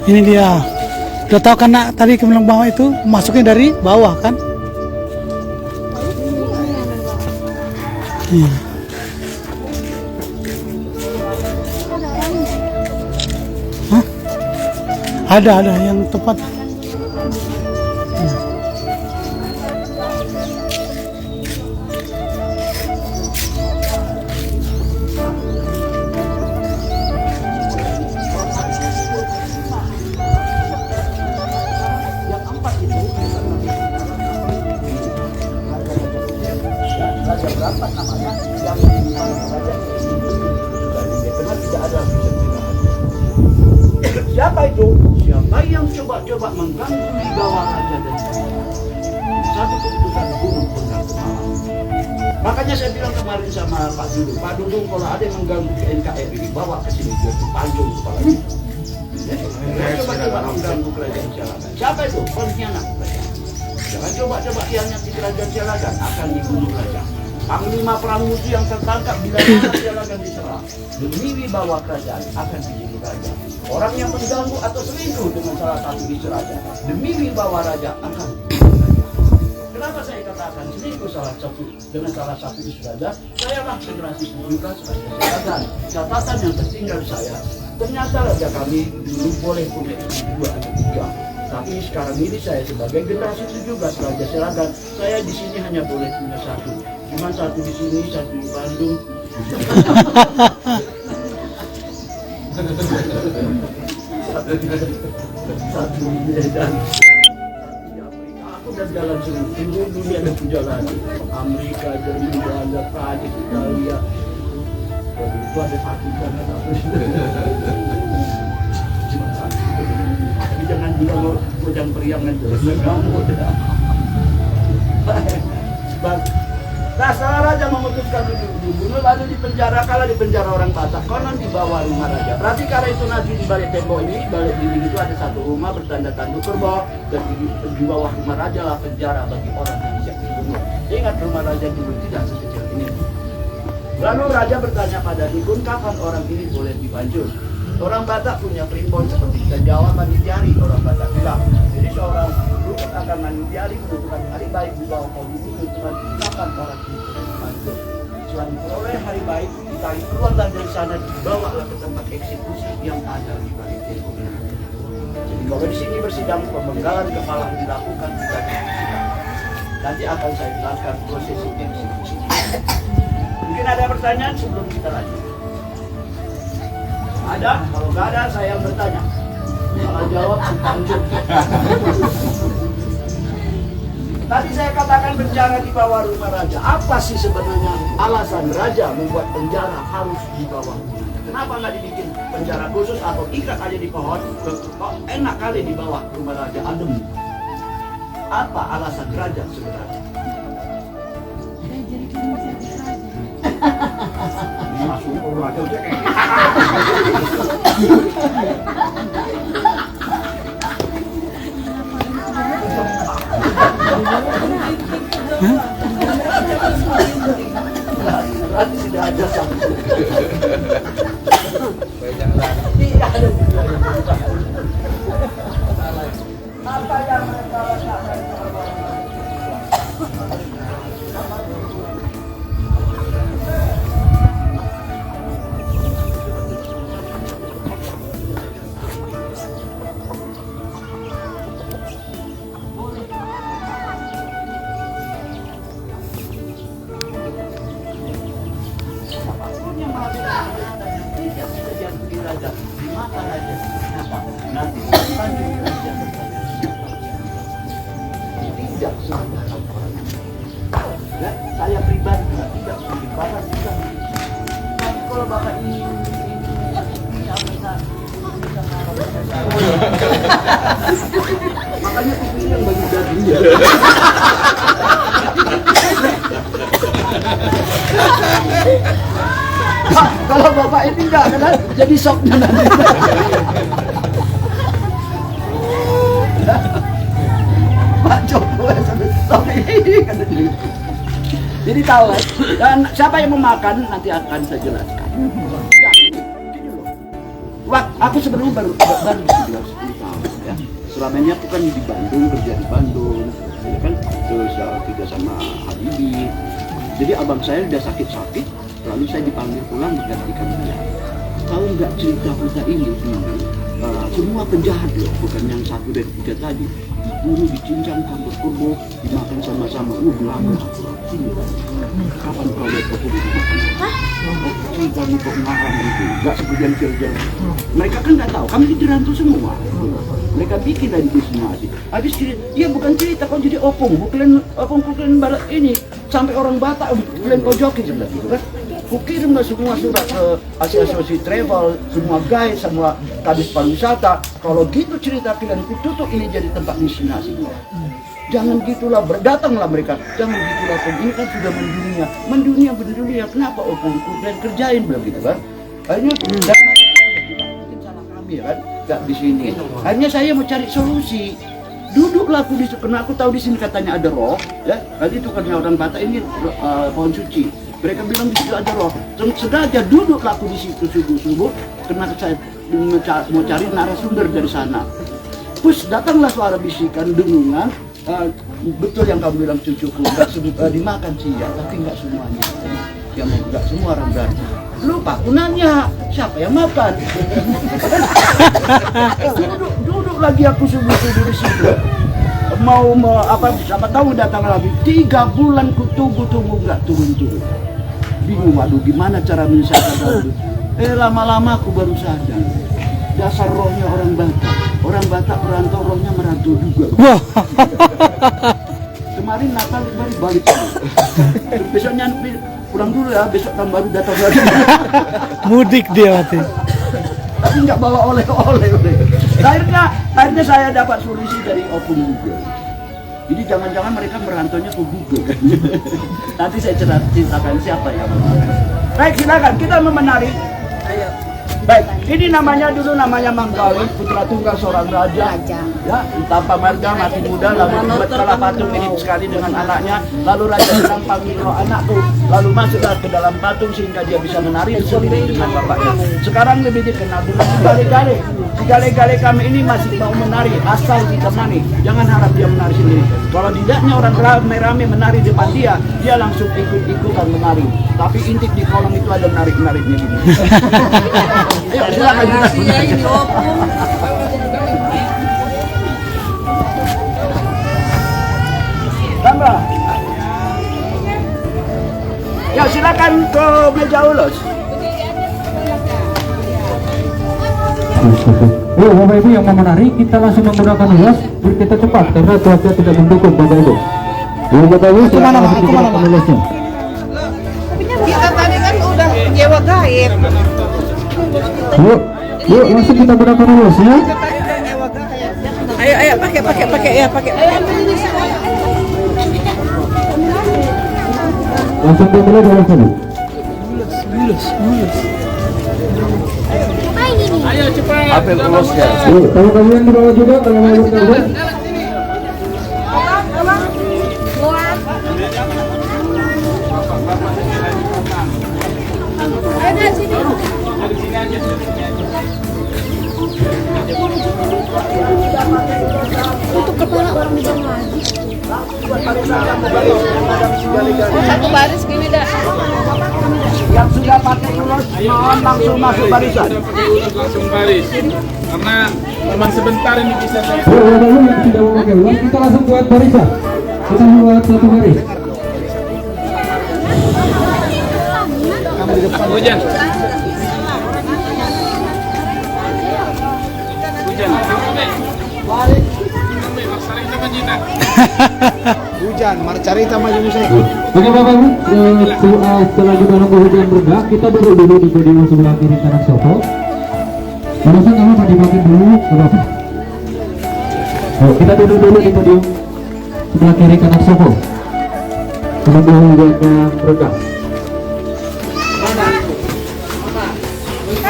Ini dia. Udah tahu kan nak, tadi ke bilang bawah itu masuknya dari bawah kan? Iya. Hah? Ada yang tepat. Berapa namanya yang saja tidak ada. Siapa itu? Siapa yang coba-coba mengganggu di bawah raja dan satu keputusan gunung pengganggu malam. Makanya saya bilang kemarin sama Pak Dudung, Pak Dudung kalau ada yang mengganggu ke NKRI dibawa ke sini dia dipanjung kepalanya. Coba-coba mengganggu kerajaan Sialagan. Siapa itu? Pengkhianat kerajaan. Jangan coba-coba khianati kerajaan Sialagan, akan dibunuh raja. Panglima perang musuh yang tertangkap bila mana Sialagan diserang demi wibawa kerajaan akan dibunuh raja. Orang yang mengganggu atau selingkuh dengan salah satu istri raja demi wibawa raja akan dibunuh raja. Kenapa saya katakan selingkuh dengan salah satu istri raja? Saya lah generasi juga sebagai Sialagan. Catatan yang tertinggal saya, ternyata raja kami dulu boleh punya istri 2 atau 3. Tapi sekarang ini saya sebagai generasi 17 Raja Sialagan, saya di sini hanya boleh punya 1. Cuma 1 di sini, 1 di Bandung. Satu di Medan. Aku udah jalan seluruh dunia dan jalan. Amerika, Jerman, Prancis, Italia. Itu ada 1 kan? Cuma 1. Tapi jangan juga gojang periangan terus. Nah, setelah raja memutuskan dibunuh lalu dipenjara. Kalau dipenjara orang Batak, konon di bawah rumah raja. Berarti karena itu nanti di balik tembok ini, balik dinding itu ada 1 rumah bertanda tanduk kerbau, dan di bawah rumah raja lah penjara bagi orang yang siap dibunuh. Ingat rumah raja dulu tidak sekecil ini. Lalu raja bertanya pada dukun, kapan orang ini boleh dibanjur? Orang Batak punya primbon seperti kita Jawa mandi jari, orang Batak bilang. Jadi seorang dukun akan mandi jari menentukan hari baik di bawah kondisi menentukan kapan orang ini dibanjur. Setelah diperoleh hari baik, ditarik keluarlah dari sana, dibawalah ke tempat eksekusi yang ada di balik tembok. Jadi kalau di sini bersidang, pemenggalan kepala dilakukan di balik sidang. Nanti akan saya jelaskan prosesi eksekusi. Mungkin ada pertanyaan sebelum kita lanjut? Ada? Kalau nggak ada, saya bertanya. Kalau jawab, dipanjung. Tadi saya katakan penjara di bawah rumah raja. Apa sih sebenarnya alasan raja membuat penjara harus di bawah rumah raja? Kenapa nggak dibikin penjara khusus atau ikat aja di pohon? Kok enak kali di bawah rumah raja, adem. Apa alasan raja sebenarnya? Masuk rumah raja kayak Nanti sudah ada sama. Apa yang mereka rasakan? Saya pribadi juga tidak sedikit bapak juga. Tapi kalau bapak ini makanya kuping yang bagi daging ya. Pak, kalau bapak ini enggak kan jadi shocknya nanti. Pak Jokowi sampai ini kan. Jadi tahu kan? Dan siapa yang memakan nanti akan saya jelaskan. Ya, gini loh. aku sebenarnya baru 10 tahun ya. Selama ini aku kan di Bandung, kerja di Bandung, ya kan, terus kerja sama Habibie. Jadi abang saya udah sakit-sakit, lalu saya dipanggil pulang menggantikan dia. Tahu nggak cerita kita ini? Semua penjahat loh, bukan yang 1 dan 3 tadi. Dulu dicincangkan berkurbo, dimakan sama-sama. Belum. Kapan kau lihat aku dimakan? Kamu kok ngarang itu? Nggak sebagian kerja. Mereka kan nggak tahu, kami dirantau semua. Mereka bikin dari destinasi. Habis dia bukan cerita, kau jadi opung, bukan barat ini. Sampai orang Batak, kalian kau jokin sebelah itu kan. Kukirim semua surat ke asosiasi travel, semua guide, semua kadis pariwisata. Kalau gitu cerita kalian, tutup ini jadi tempat destinasi. Jangan gitulah, berdatanglah mereka. Jangan gitulah, ini kan sudah mendunia. Kenapa opung kalian kerjain bilang gitu kan? Akhirnya mungkin salah kami kan, nggak di sini. Akhirnya saya mau cari solusi. Duduklah aku di sini, karena aku tahu di sini katanya ada roh, ya. Tadi itu kan orang Batak ini pohon suci. Mereka bilang di situ ada roh. Sengaja duduklah aku di situ subuh-subuh, karena saya mau cari narasumber dari sana. Terus datanglah suara bisikan, dengungan. Betul yang kamu bilang cucuku, dimakan sih ya, tapi nggak semuanya. Yang nggak semua orang berarti. Lupa, aku nanya siapa yang makan. duduk lagi aku subuh-subuh di situ. Mau apa? Siapa tahu datang lagi. 3 bulan ku tunggu nggak turun. Bingung, waduh gimana cara menyelesaikan itu. Lama-lama aku baru sadar. Dasar rohnya orang Batak. Orang Batak merantau, rohnya merantau juga. Kemarin Natal baru balik. Besoknya pulang dulu ya, besok tahun baru datang lagi. Mudik dia mati. Tapi nggak bawa oleh-oleh. Akhirnya saya dapat solusi dari Opung Google. Jadi jangan-jangan mereka merantaunya ke Google. Nanti saya ceritakan siapa yang menari. Baik, silakan kita menari. Ayo. Baik, ini namanya Manggali, putra tunggal seorang raja. Ya, tanpa marga mati muda, lalu berkala patung mirip sekali dengan anaknya. Lalu raja bilang, panggil roh anakku. Lalu masuklah ke dalam patung sehingga dia bisa menari sendiri dengan bapaknya. Sekarang lebih dikenal dengan Gale-Gale. Si Gale-Gale kami ini masih mau menari asal ditemani. Jangan harap dia menari sendiri. Kalau tidaknya orang rame-rame menari depan dia langsung ikut-ikutan menari. Tapi intip di kolong itu ada menarik-nariknya gitu. Ayo silakan kita. Tambah. Ya silakan ke meja ulus. Bapak Ibu yang mau menari, kita langsung menggunakan ulas biar kita cepat karena cuaca tidak mendukung Bapak Ibu. Bapak Ibu, Kemana Pak? ulasnya. Kita tadi kan udah nyewa gaib. Yuk, langsung kita gunakan ulasnya. Ayo pakai ya. Langsung dimulai dari sini. Ayo cepat. Apel ulusnya. Yuk, kalau kalian di bawah juga kalau mau ikut. Untuk kepala orang di bawah lagi. Satu baris gini dah. Yang sudah pakai ulus, mohon langsung masuk barisan. Langsung baris. Karena memang sebentar ini bisa saya. Bapak Ibu yang tidak mau pakai ulas, kita langsung buat barisan. Kita buat satu baris. Hujan. Hujan, mari cari tamu aja saya. Oke Bapak Ibu, setelah kita nunggu hujan reda, kita duduk dulu di podium sebelah kiri kanan sofa. Barusan kamu mau dimakan dulu, Bapak. Kita duduk dulu di podium sebelah kiri kanan sofa. Menunggu hujannya reda.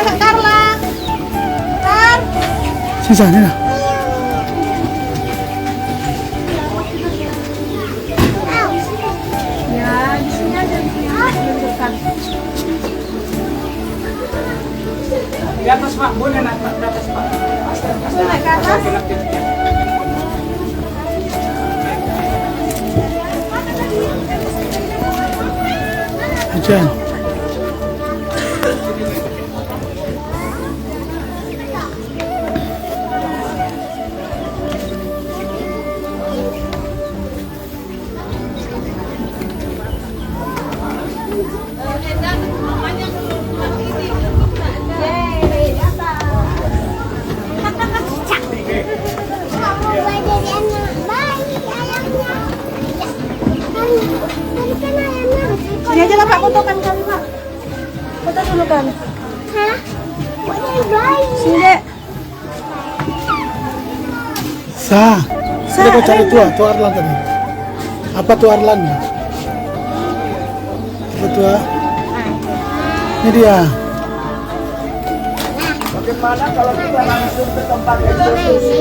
Carla. Sisanya lah. Ya, di sini aja. Menunjukkan. Di atas Pak, boleh naik Pak, di atas Pak. Naik ke atas. Hujan. Sini aja lah Pak, fotokan kami Pak. Foto dulu kan. Hah? Kok jadi bayi? Sini dek. Sah. Sudah kau cari tua Arlan tadi. Apa tua Arlan? Apa tua? Ini dia. Bagaimana kalau kita langsung ke tempat eksekusi?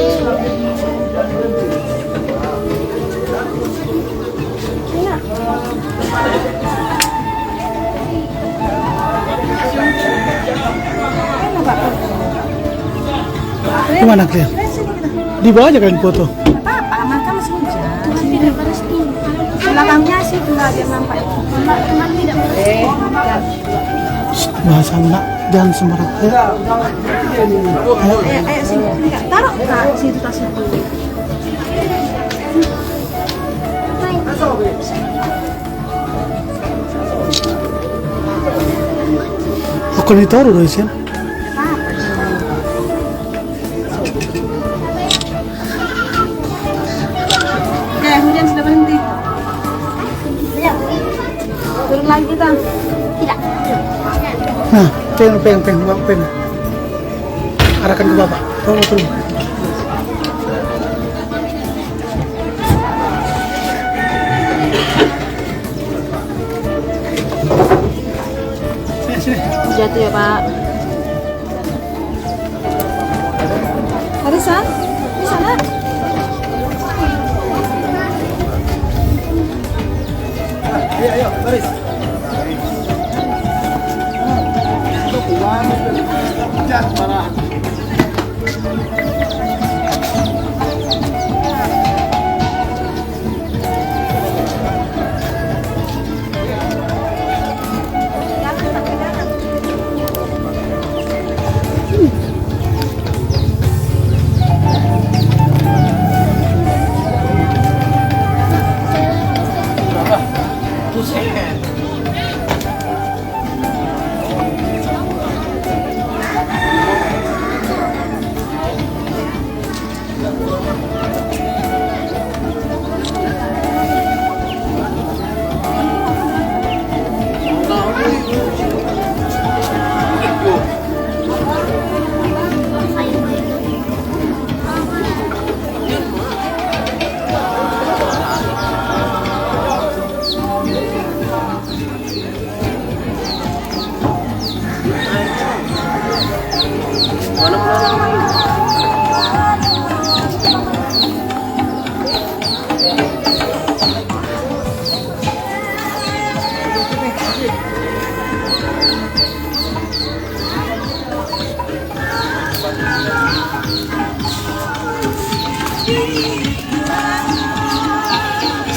Gimana Clear? Di bawah aja kalian foto. Apa-apa, maka masih hujan. Tidak berestu. Belakangnya sih enggak dia nampak. Teman tidak berestu. Bahasa nak jangan sembarang. Ya. Ayo sini. Enggak, taruh Kak, situ tasnya dulu. Aku ni tahu dah Sen. Hujan sudah berhenti. Turun lagi kita. Tidak. Nah, peng. Arahkan ke bapak. Bawa turun. Sini. Jatuh ya Pak. Arisa, di sana. Ayo, baris.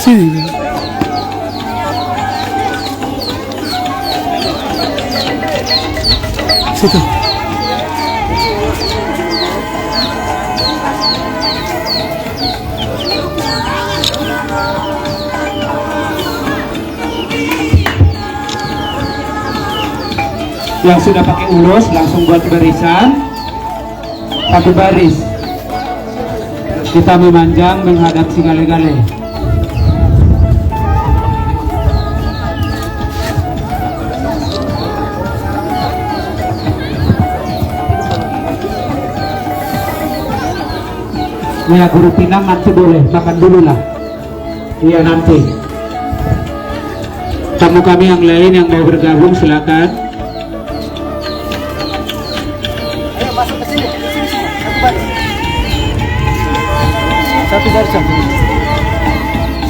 Sini. Situ. Yang sudah pakai ulus langsung buat barisan. Satu baris. Kita memanjang menghadap si gale-gale. Ya Guru Pinang nanti boleh makan dulu lah. Iya nanti. Tamu kami yang lain yang mau bergabung silakan. Ayo masuk ke sini. Satu baris.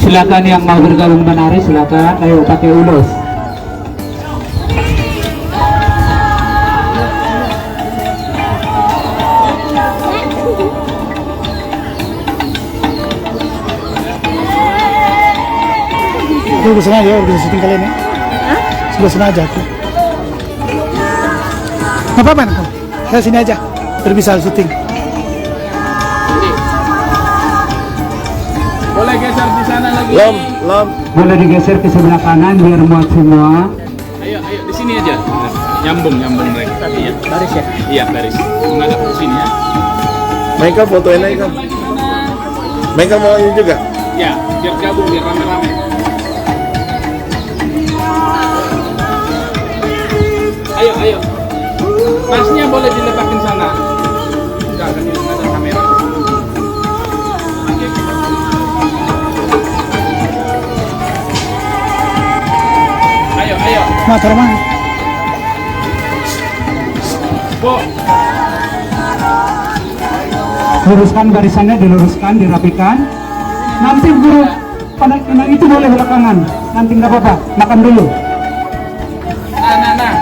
Silakan yang mau bergabung menari silakan. Ayo pakai ulus. Lu sengaja udah syuting kalian ya? Sudah sengaja aku. Nggak apa-apa kamu. Saya sini aja. Biar bisa syuting. Boleh geser di sana lagi. Lom. Boleh digeser ke sebelah kanan biar muat semua. Ayo, di sini aja. Nyambung mereka. Iya. Baris ya? Iya, baris. Menghadap ke sini ya. Mereka fotoin aja kan. Mereka mau ini juga. Ya, biar gabung, biar rame-rame. Ayo. Masnya boleh diletakkan sana. Enggak, kan ini ada kamera. Ayo. Motor mana? Bu, Luruskan barisannya, diluruskan, dirapikan. Nanti guru pada kena itu boleh belakangan. Nanti nggak apa-apa, makan dulu. nah.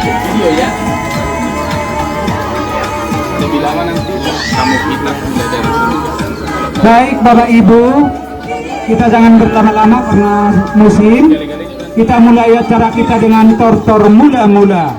Video ya. Lebih lama nanti kamu kita mulai dari sini. Baik Bapak Ibu, kita jangan berlama-lama karena musim. Kita mulai acara kita dengan tortor mula-mula.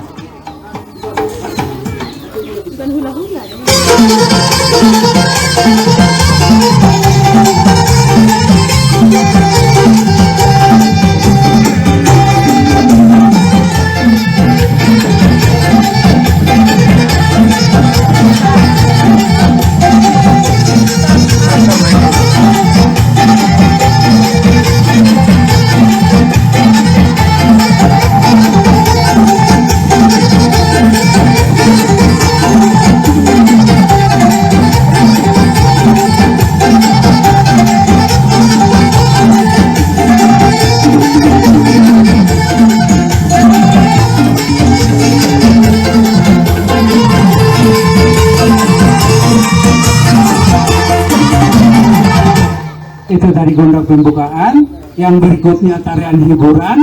Itu dari gondok pembukaan. Yang berikutnya tarian hiburan.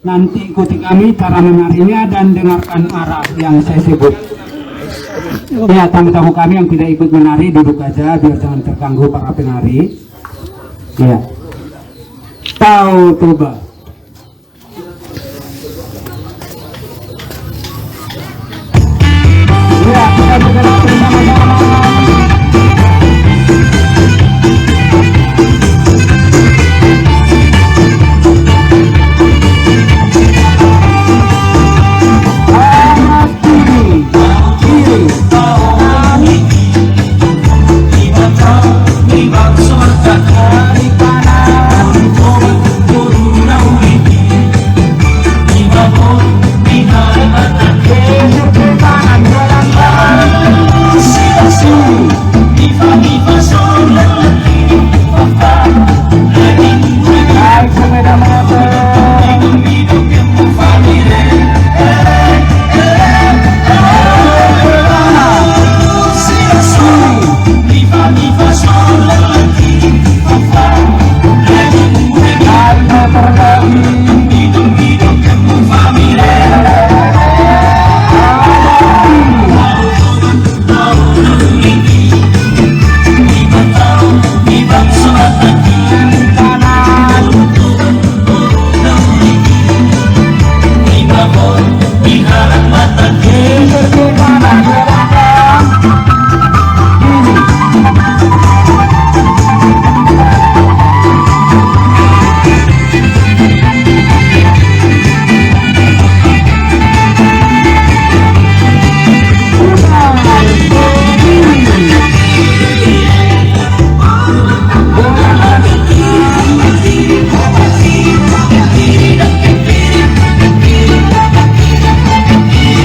Nanti ikuti kami cara menarinya dan dengarkan arah yang saya sebut. Ya, tamu-tamu kami yang tidak ikut menari duduk aja biar jangan terganggu para penari. Ya. Tahu coba. Ya, kita bergerak bersama-sama.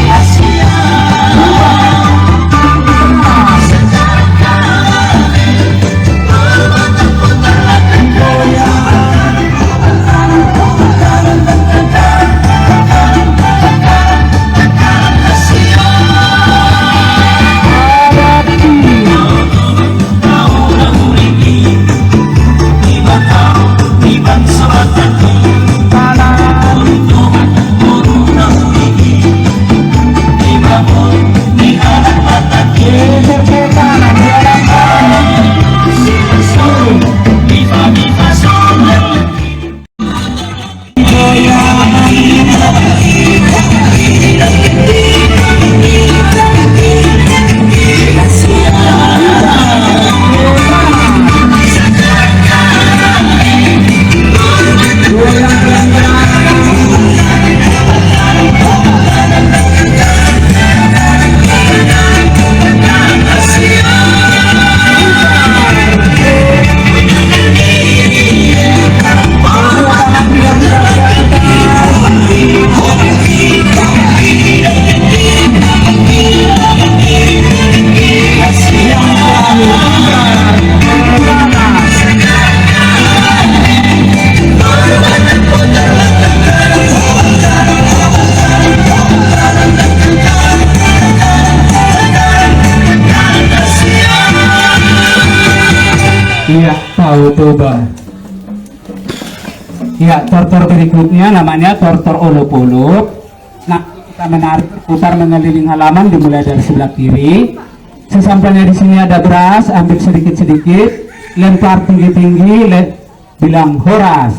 Asia Autoba. Ya, tortor berikutnya namanya tortor olop-olop. Nah, kita menarik putar mengeliling halaman dimulai dari sebelah kiri. Sesampainya di sini ada beras, ambil sedikit-sedikit, lempar tinggi-tinggi, bilang horas.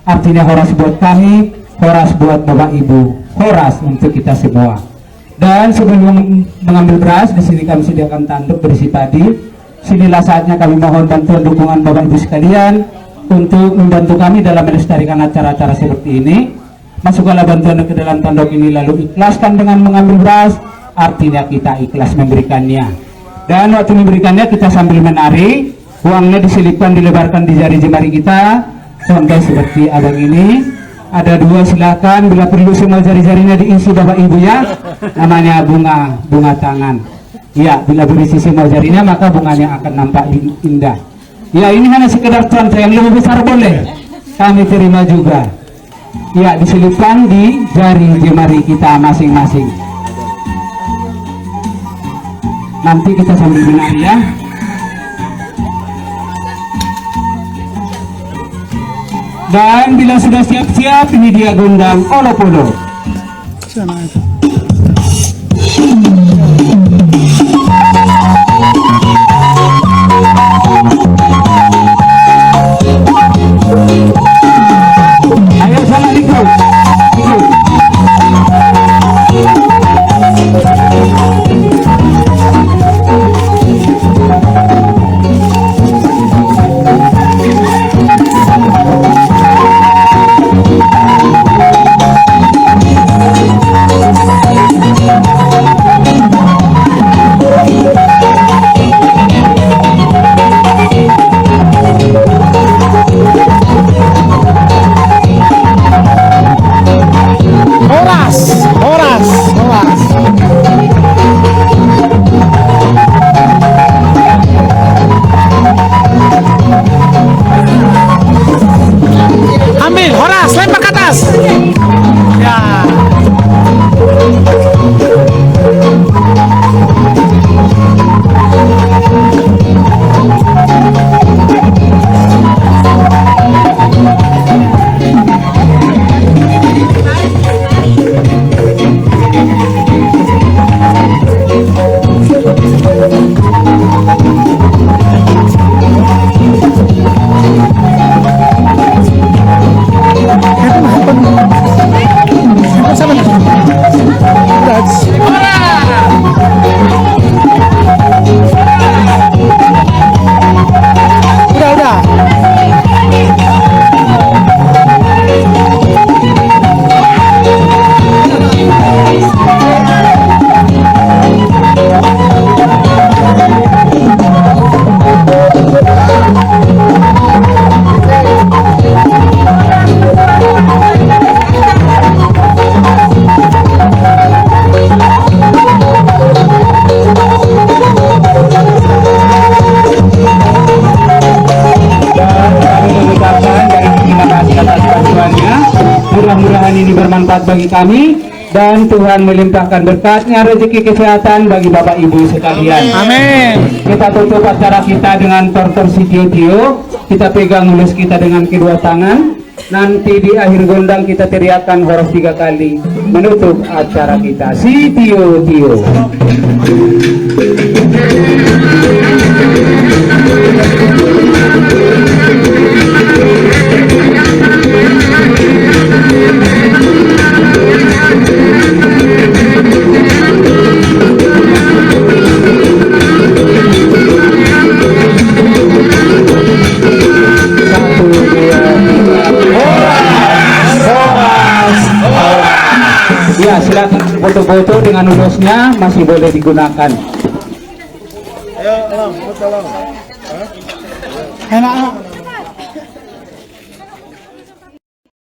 Artinya horas buat kami, horas buat Bapak Ibu, horas untuk kita semua. Dan sebelum mengambil beras, di sini kami sediakan tanduk berisi padi. Sinilah saatnya kami mohon bantuan dukungan Bapak Ibu sekalian untuk membantu kami dalam melestarikan acara-acara seperti ini. Masukkanlah bantuan ke dalam tanduk ini lalu ikhlaskan dengan mengambil beras, artinya kita ikhlas memberikannya. Dan waktu memberikannya kita sambil menari, uangnya diselipkan, dilebarkan di jari jemari kita, contoh seperti abang ini. Ada 2, silakan. Bila perlu semua jari-jarinya diisi Bapak Ibu ya. Namanya bunga tangan. Ya, bila berisi semua jarinya maka bunganya akan nampak indah. Ya, ini hanya sekedar contoh, yang lebih besar boleh kami terima juga. Ya, diselipkan di jari jemari kita masing-masing. Nanti kita sambil menari ya. Dan bila sudah siap-siap, ini dia gondang olop-olop. Sana itu. Ayo sana ikut. Ambil, horas, lempar ke atas. Ya. Mudah-mudahan ini bermanfaat bagi kami dan Tuhan melimpahkan berkatnya, rezeki, kesehatan bagi Bapak Ibu sekalian. Amin. Kita tutup acara kita dengan tortor si Tio. Kita pegang mulus kita dengan kedua tangan. Nanti di akhir gondang kita teriakkan horas 3 kali menutup acara kita. Si Tio. Ya, silakan foto-foto dengan ulusnya masih boleh digunakan. Enak.